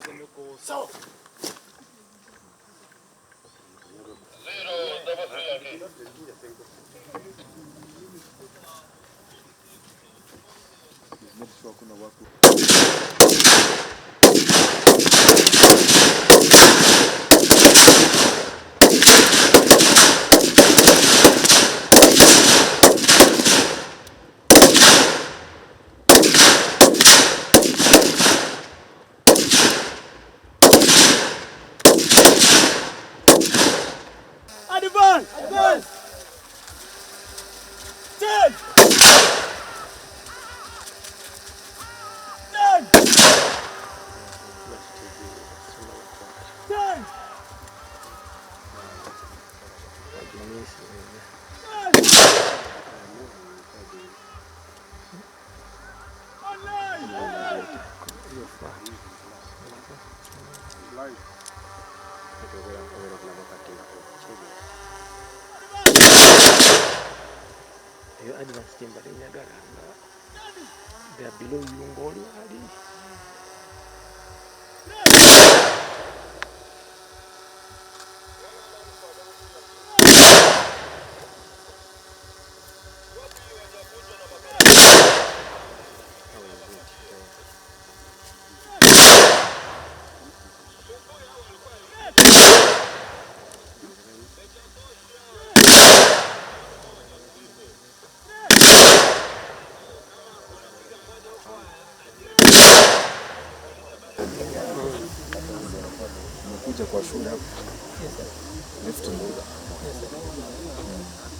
So. Advance! Turn! Advance team but they are below you already. Kwa shule left to know.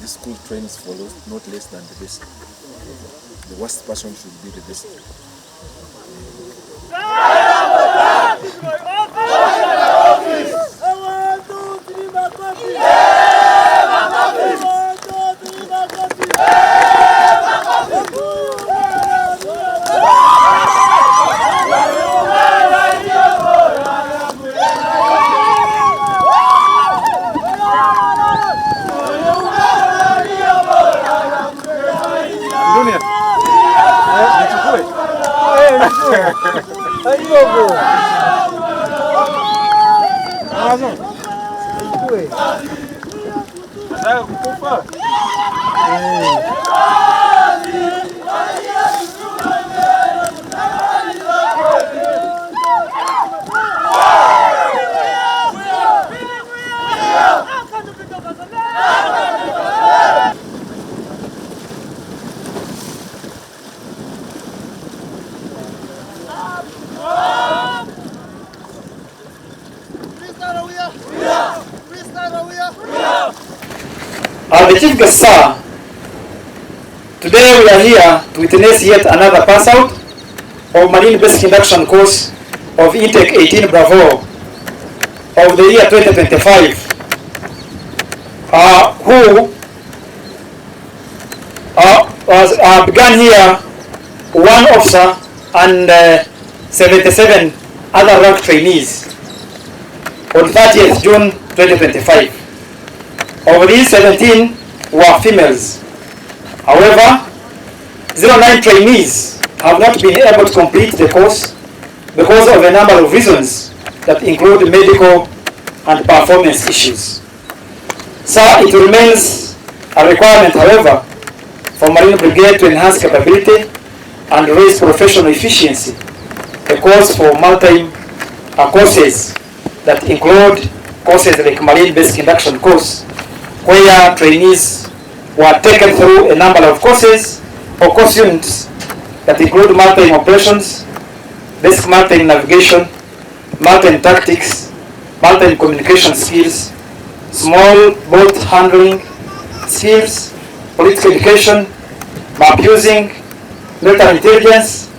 This school trains for not less than the best. The worst person should be the best. The Chief Guest, sir, today we are here to witness yet another pass out of Marine Basic Induction course of Intake 18 Bravo of the year 2025, who began here one officer and 77 other rank trainees on 30th June 2025. Of these, 17 were females. However, 09 trainees have not been able to complete the course because of a number of reasons that include medical and performance issues. Sir, it remains a requirement, however, for Marine Brigade to enhance capability and raise professional efficiency. The course for maritime courses that include courses like Marine Basic Induction course, where trainees were taken through a number of courses or course units that include maritime operations, basic maritime navigation, maritime tactics, maritime communication skills, small boat handling skills, political education, map using, military intelligence,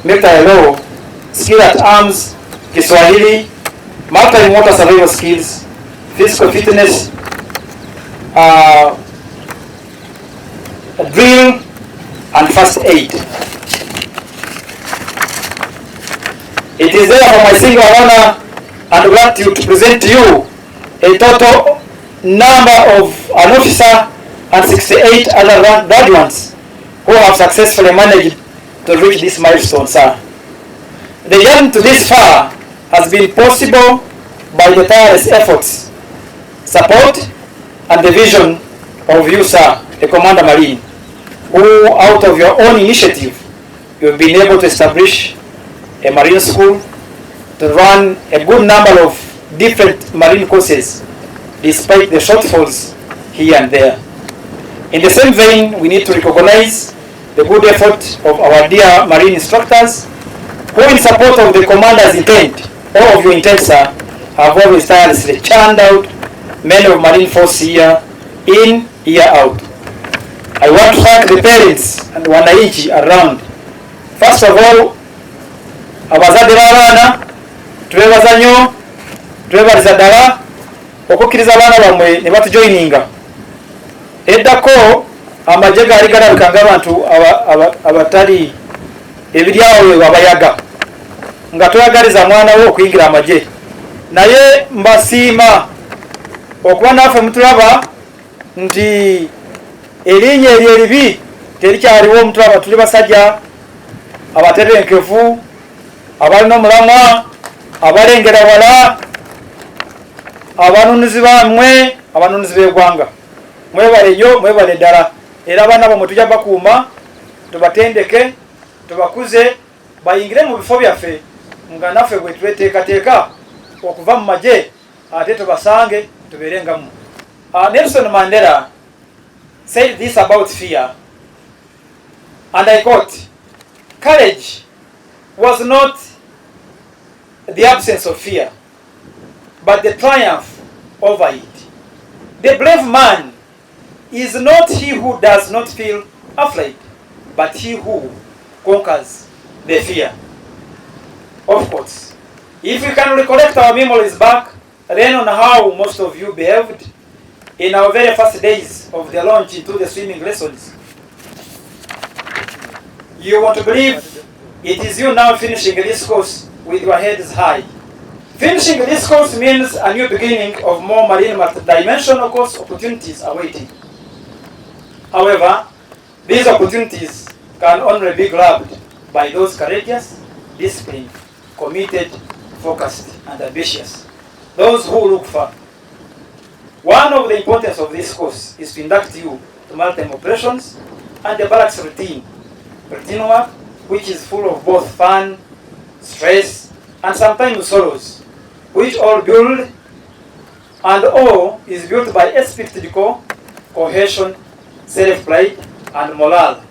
military law, skill at arms, Kiswahili, maritime water survival skills, physical fitness, drill, and first aid. It is therefore my single honor and gratitude to present to you a total number of an officer and 68 other graduates who have successfully managed to reach this milestone, sir. The journey to this far has been possible by the tireless efforts, support, and the vision of you, sir, the Commander Marine, who, out of your own initiative, you have been able to establish a marine school, to run a good number of different marine courses, despite the shortfalls here and there. In the same vein, we need to recognize the good effort of our dear marine instructors, who, in support of the Commander's intent, all of your intent, sir, have always tirelessly churned out men of marine force here in, year out. I want to thank the parents and wananchi around. First of all, abazadde b'abaana twebaza nnyo, twebaliza ddala okukkiriza abaana bammwe ne batujoyininga. Eddako amagye gaali galabika ng'abantu abatali ebiryawo abayaga, nga tweyagaliza mwana we okuyingira amagye. Naye mbasiima okuba naffe mutulaba nti erinnya eryo eribi terikyaliwo. Mutulaba tuli basajja abatebenkevu, abalina omulamwa, abalengera wala, abanunuzi bammwe, abanunuzi b'eggwanga. Mwebale nnyo, mwebale ddala. Era abaana bammwe tujja bakuuma, tubatendeke, tubakuze, bayingire mu bifo byaffe nga naffe bwe tweteekateeka okuva mu magye ate tubasange tubeere nga mmwe. Nelson Mandela said this about fear, and I quote, "Courage was not the absence of fear, but the triumph over it. The brave man is not he who does not feel afraid, but he who conquers the fear." Of course, if we can recollect our memories back then on how most of you behaved in our very first days of the launch into the swimming lessons, you want to believe it is you now finishing this course with your heads high. Finishing this course means a new beginning of more marine multidimensional course opportunities awaiting. However, these opportunities can only be grabbed by those courageous, disciplined, committed, focused, and ambitious. Those who look far. One of the importance of this course is to induct you to maritime operations and the barracks routine work, which is full of both fun, stress, and sometimes sorrows, which all build and all is built by esprit de corps, cohesion, self-pride, and morale.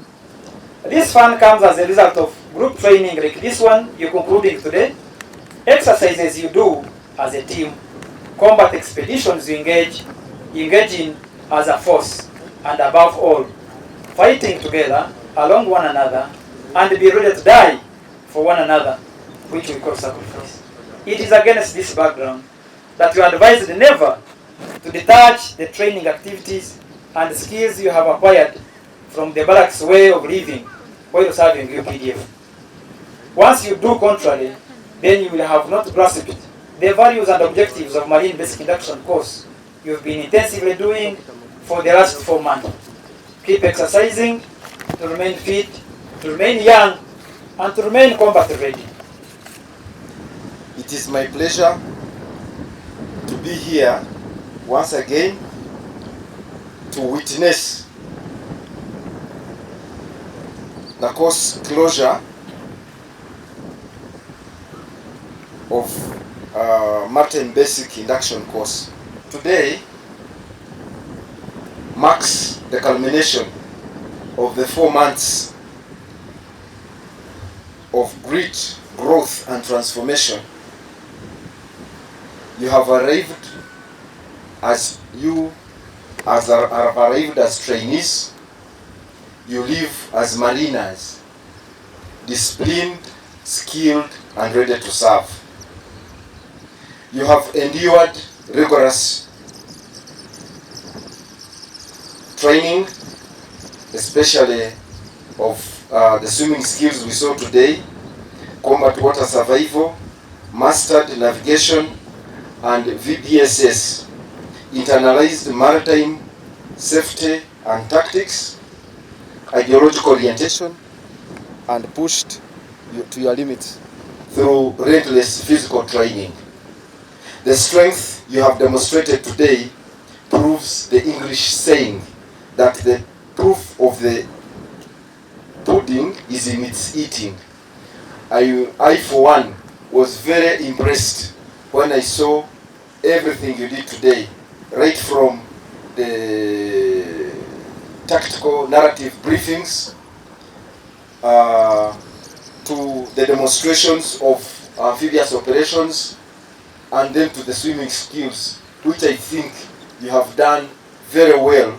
This fun comes as a result of group training like this one you're concluding today, exercises you do as a team, combat expeditions you engage in as a force, and above all, fighting together along one another and be ready to die for one another, which we call sacrifice. It is against this background that you are advised never to detach the training activities and skills you have acquired from the barracks way of living while serving UPDF. Once you do contrary, then you will have not grasped the values and objectives of Marine Basic Induction course you've been intensively doing for the last 4 months. Keep exercising to remain fit, to remain young, and to remain combat ready. It is my pleasure to be here once again to witness the course closure of Maritime Basic Induction course. Today marks the culmination of the 4 months of great growth and transformation. You have arrived as trainees. You live as mariners, disciplined, skilled, and ready to serve. You have endured rigorous training, especially of the swimming skills we saw today, combat water survival, mastered navigation and VBSS, internalized maritime safety and tactics, ideological orientation, and pushed to your limits through relentless physical training. The strength you have demonstrated today proves the English saying that the proof of the pudding is in its eating. I for one, was very impressed when I saw everything you did today, right from the tactical narrative briefings to the demonstrations of amphibious operations, and then to the swimming skills, which I think you have done very well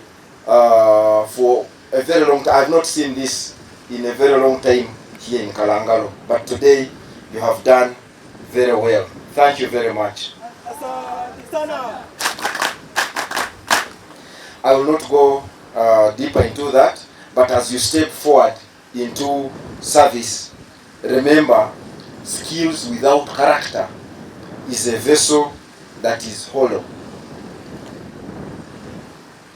for a very long time. I've not seen this in a very long time here in Kalangalo, but today you have done very well. Thank you very much. I will not go deeper into that, but as you step forward into service, remember, skills without character is a vessel that is hollow.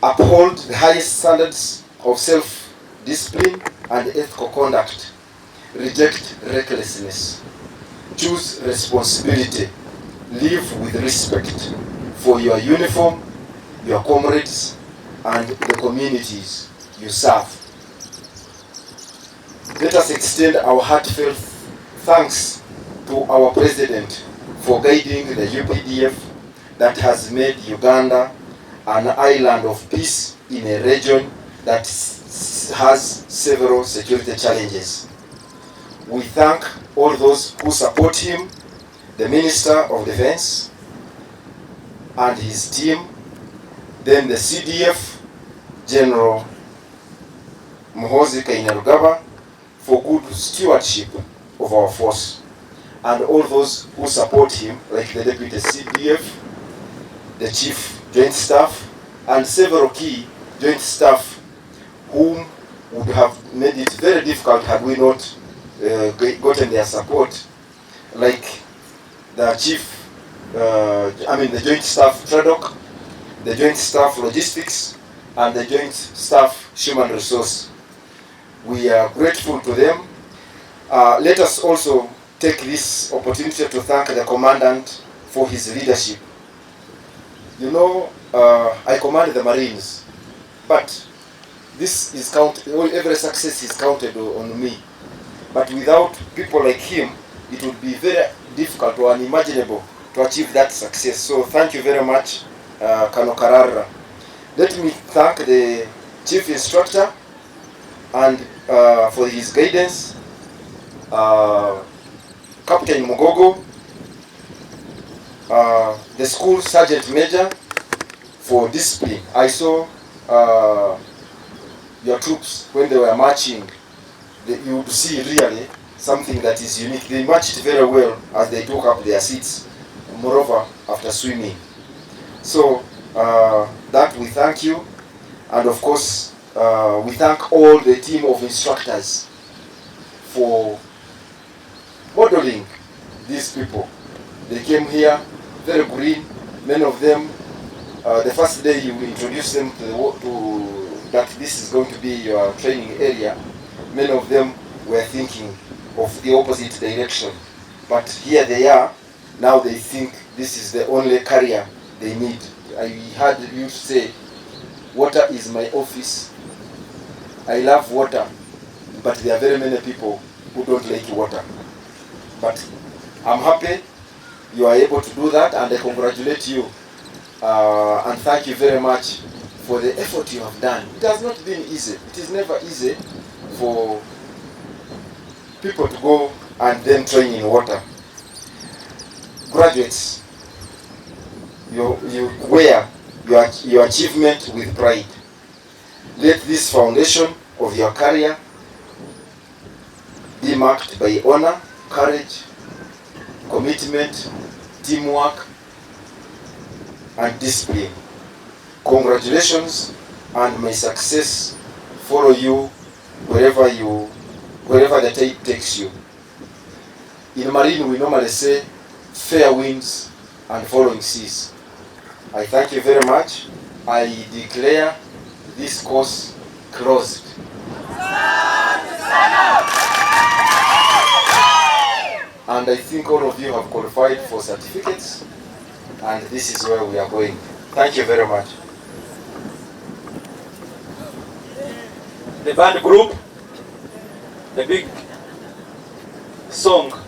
Uphold the highest standards of self-discipline and ethical conduct. Reject recklessness. Choose responsibility. Live with respect for your uniform, your comrades, and the communities you serve. Let us extend our heartfelt thanks to our President for guiding the UPDF that has made Uganda an island of peace in a region that has several security challenges. We thank all those who support him, the Minister of Defense and his team, then the CDF, General Muhoozi for good stewardship of our force, and all those who support him, like the Deputy CDF, the Chief Joint Staff, and several key Joint Staff whom would have made it very difficult had we not gotten their support, like the Chief, the Joint Staff Tradoc, the Joint Staff Logistics, and the Joint Staff Human Resource. We are grateful to them. Let us also take this opportunity to thank the Commandant for his leadership. You know, I command the Marines, but this is every success is counted on me. But without people like him, it would be very difficult or unimaginable to achieve that success. So thank you very much, Kano Karara. Let me thank the Chief Instructor and for his guidance, Captain Mugogo, the school Sergeant Major for discipline. I saw your troops when they were marching. You would see really something that is unique. They marched very well as they took up their seats, moreover after swimming. So that we thank you, and of course we thank all the team of instructors for modeling these people. They came here very green. Many of them, the first day you introduced them to that this is going to be your training area, many of them were thinking of the opposite direction. But here they are, now they think this is the only career they need. I heard you say, water is my office. I love water, but there are very many people who don't like water. But I'm happy you are able to do that, and I congratulate you and thank you very much for the effort you have done. It has not been easy. It is never easy for people to go and then train in water. Graduates, you wear your achievement with pride. Let this foundation of your career be marked by honor, courage, commitment, teamwork, and discipline. Congratulations, and may success follow you wherever the tide takes you. In Marine, we normally say fair winds and following seas. I thank you very much. I declare this course closed. and I think all of you have qualified for certificates, and this is where we are going. Thank you very much. The band group, the big song